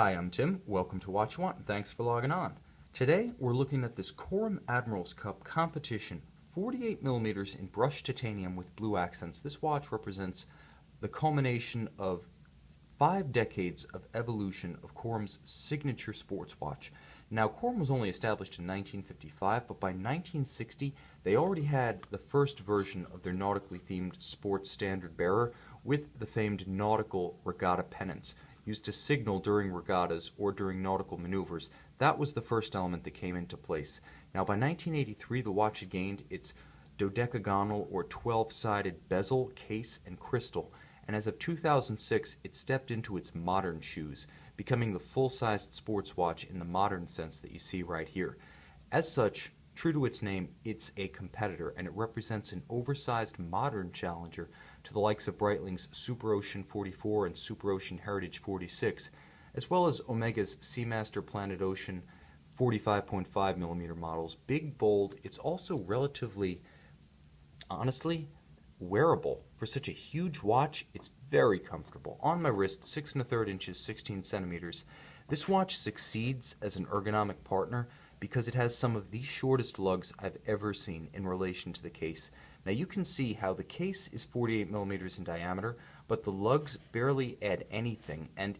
Hi, I'm Tim. Welcome to Watch What, and thanks for logging on. Today, we're looking at this Corum Admiral's Cup competition, 48 millimeters in brushed titanium with blue accents. This watch represents the culmination of 5 decades of evolution of Corum's signature sports watch. Now, Corum was only established in 1955, but by 1960, they already had the first version of their nautically themed sports standard bearer with the famed nautical regatta pennants, used to signal during regattas or during nautical maneuvers. That was the first element that came into place. Now, by 1983, the watch had gained its dodecagonal or 12-sided bezel, case, and crystal, and as of 2006, it stepped into its modern shoes, becoming the full-sized sports watch in the modern sense that you see right here. As such, true to its name, it's a competitor, and it represents an oversized modern challenger to the likes of Breitling's Super Ocean 44 and Super Ocean Heritage 46, as well as Omega's Seamaster Planet Ocean 45.5 millimeter models. Big, bold, it's also relatively, honestly, wearable. For such a huge watch, it's very comfortable. On my wrist, 6 1/3 inches, 16 centimeters. This watch succeeds as an ergonomic partner because it has some of the shortest lugs I've ever seen in relation to the case. Now you can see how the case is 48 millimeters in diameter, but the lugs barely add anything, and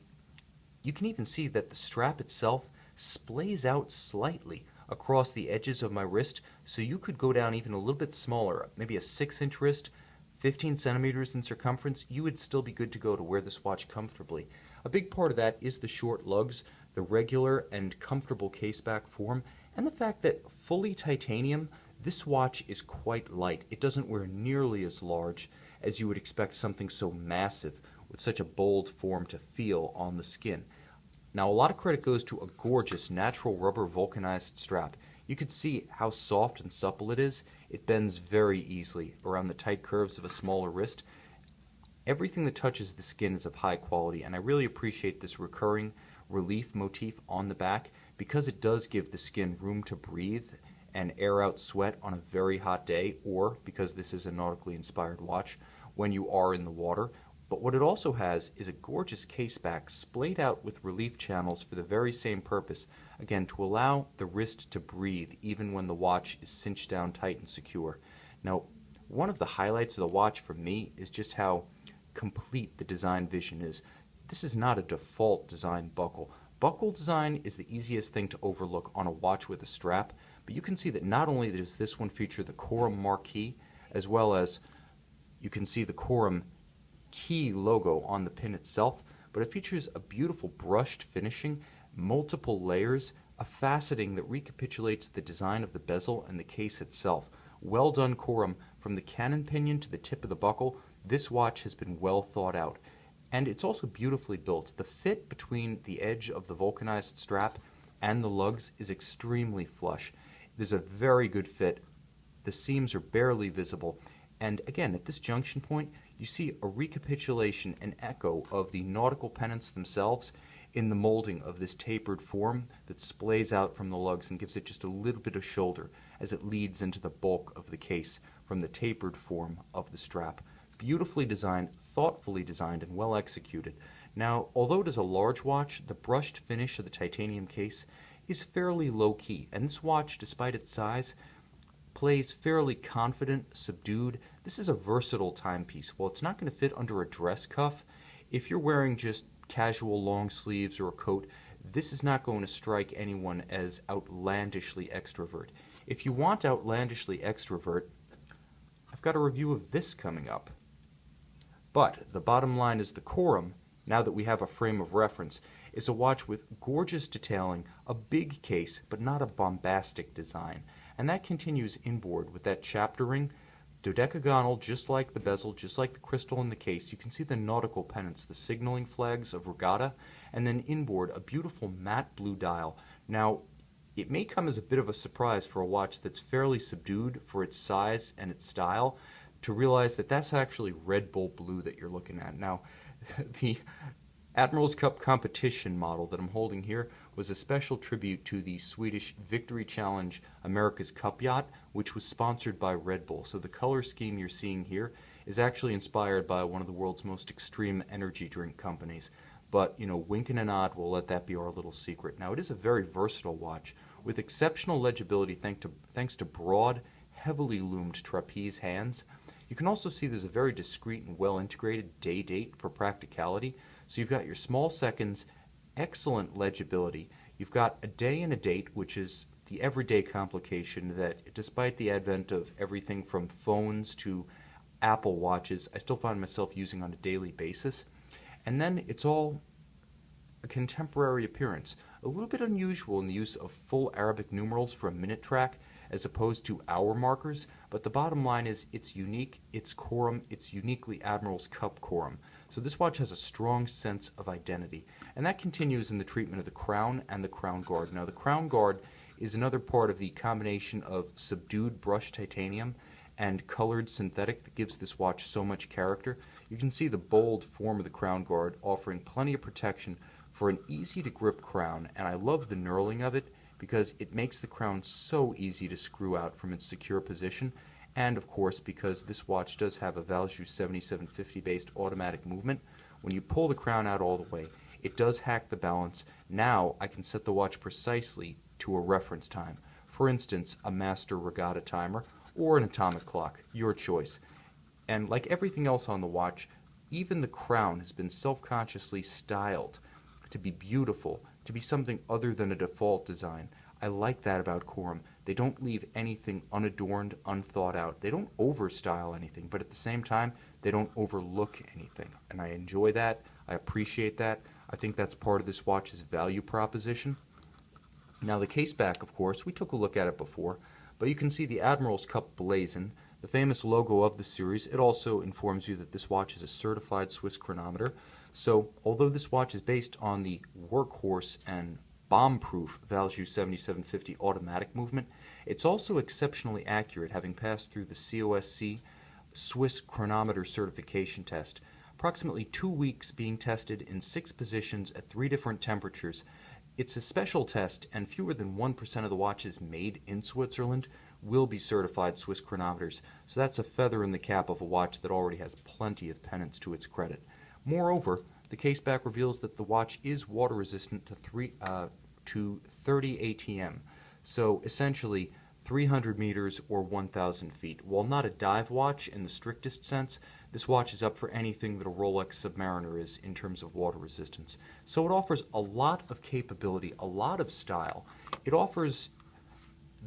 you can even see that the strap itself splays out slightly across the edges of my wrist, so you could go down even a little bit smaller, maybe a 6-inch wrist, 15 centimeters in circumference. You would still be good to go to wear this watch comfortably. A big part of that is the short lugs, the regular and comfortable caseback form, and the fact that fully titanium, this watch is quite light. It doesn't wear nearly as large as you would expect something so massive with such a bold form to feel on the skin. Now, a lot of credit goes to a gorgeous natural rubber vulcanized strap. You can see how soft and supple it is. It bends very easily around the tight curves of a smaller wrist. Everything that touches the skin is of high quality, and I really appreciate this recurring relief motif on the back because it does give the skin room to breathe and air out sweat on a very hot day, or because this is a nautically inspired watch, when you are in the water. But what it also has is a gorgeous caseback splayed out with relief channels for the very same purpose, again, to allow the wrist to breathe even when the watch is cinched down tight and secure. Now, one of the highlights of the watch for me is just how complete the design vision is. This is not a default design buckle. Buckle design is the easiest thing to overlook on a watch with a strap, but you can see that not only does this one feature the Corum marquee, as well as you can see the Corum key logo on the pin itself, but it features a beautiful brushed finishing, multiple layers, a faceting that recapitulates the design of the bezel and the case itself. Well done, Corum. From the cannon pinion to the tip of the buckle, this watch has been well thought out. And it's also beautifully built. The fit between the edge of the vulcanized strap and the lugs is extremely flush. There's a very good fit. The seams are barely visible. And again, at this junction point, you see a recapitulation, an echo of the nautical pennants themselves in the molding of this tapered form that splays out from the lugs and gives it just a little bit of shoulder as it leads into the bulk of the case from the tapered form of the strap. Beautifully designed, thoughtfully designed, and well executed. Now, although it is a large watch, the brushed finish of the titanium case is fairly low-key, and this watch, despite its size, plays fairly confident, subdued. This is a versatile timepiece. While it's not going to fit under a dress cuff, if you're wearing just casual long sleeves or a coat, this is not going to strike anyone as outlandishly extrovert. If you want outlandishly extrovert, I've got a review of this coming up. But the bottom line is the Corum, now that we have a frame of reference, is a watch with gorgeous detailing, a big case, but not a bombastic design. And that continues inboard with that chapter ring, dodecagonal, just like the bezel, just like the crystal in the case. You can see the nautical pennants, the signaling flags of regatta, and then inboard, a beautiful matte blue dial. Now, it may come as a bit of a surprise for a watch that's fairly subdued for its size and its style to realize that that's actually Red Bull blue that you're looking at. Now, the Admiral's Cup competition model that I'm holding here was a special tribute to the Swedish Victory Challenge America's Cup yacht, which was sponsored by Red Bull. So the color scheme you're seeing here is actually inspired by one of the world's most extreme energy drink companies. but, wink and a nod, we'll let that be our little secret. Now, it is a very versatile watch with exceptional legibility thanks to broad, heavily loomed trapeze hands. You can also see there's a very discreet and well-integrated day date for practicality. So you've got your small seconds, excellent legibility. You've got a day and a date, which is the everyday complication that, despite the advent of everything from phones to Apple Watches, I still find myself using on a daily basis. And then it's all a contemporary appearance, a little bit unusual in the use of full Arabic numerals for a minute track as opposed to hour markers, but the bottom line is it's unique, it's Corum, it's uniquely Admiral's Cup Corum. So this watch has a strong sense of identity, and that continues in the treatment of the crown and the crown guard. Now the crown guard is another part of the combination of subdued brushed titanium and colored synthetic that gives this watch so much character. You can see the bold form of the crown guard offering plenty of protection for an easy to grip crown, and I love the knurling of it because it makes the crown so easy to screw out from its secure position, and of course because this watch does have a Valjoux 7750 based automatic movement. When you pull the crown out all the way, it does hack the balance. Now I can set the watch precisely to a reference time, for instance a master regatta timer or an atomic clock, your choice. And like everything else on the watch, even the crown has been self-consciously styled to be beautiful, to be something other than a default design. I like that about Corum. They don't leave anything unadorned, unthought out. They don't overstyle anything, but at the same time, they don't overlook anything. And I enjoy that. I appreciate that. I think that's part of this watch's value proposition. Now the case back, of course, we took a look at it before, but you can see the Admiral's Cup blazon, the famous logo of the series. It also informs you that this watch is a certified Swiss chronometer. So although this watch is based on the workhorse and bomb-proof Valjoux 7750 automatic movement, it's also exceptionally accurate, having passed through the COSC Swiss chronometer certification test. Approximately 2 weeks being tested in 6 positions at 3 different temperatures. It's a special test, and fewer than 1% of the watches made in Switzerland will be certified Swiss chronometers, so that's a feather in the cap of a watch that already has plenty of pennants to its credit. Moreover, the caseback reveals that the watch is water resistant to 30 ATM, so essentially 300 meters or 1,000 feet. While not a dive watch in the strictest sense, this watch is up for anything that a Rolex Submariner is in terms of water resistance. So it offers a lot of capability, a lot of style. It offers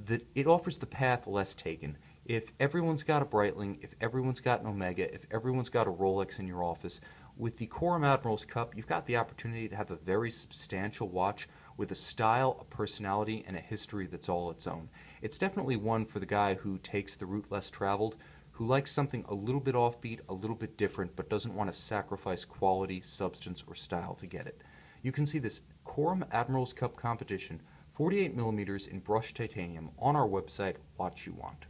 the path less taken. If everyone's got a Breitling, if everyone's got an Omega, if everyone's got a Rolex in your office, with the Corum Admiral's Cup, you've got the opportunity to have a very substantial watch with a style, a personality, and a history that's all its own. It's definitely one for the guy who takes the route less traveled, who likes something a little bit offbeat, a little bit different, but doesn't want to sacrifice quality, substance, or style to get it. You can see this Corum Admiral's Cup competition, 48 millimeters in brushed titanium, on our website, Watch You Want.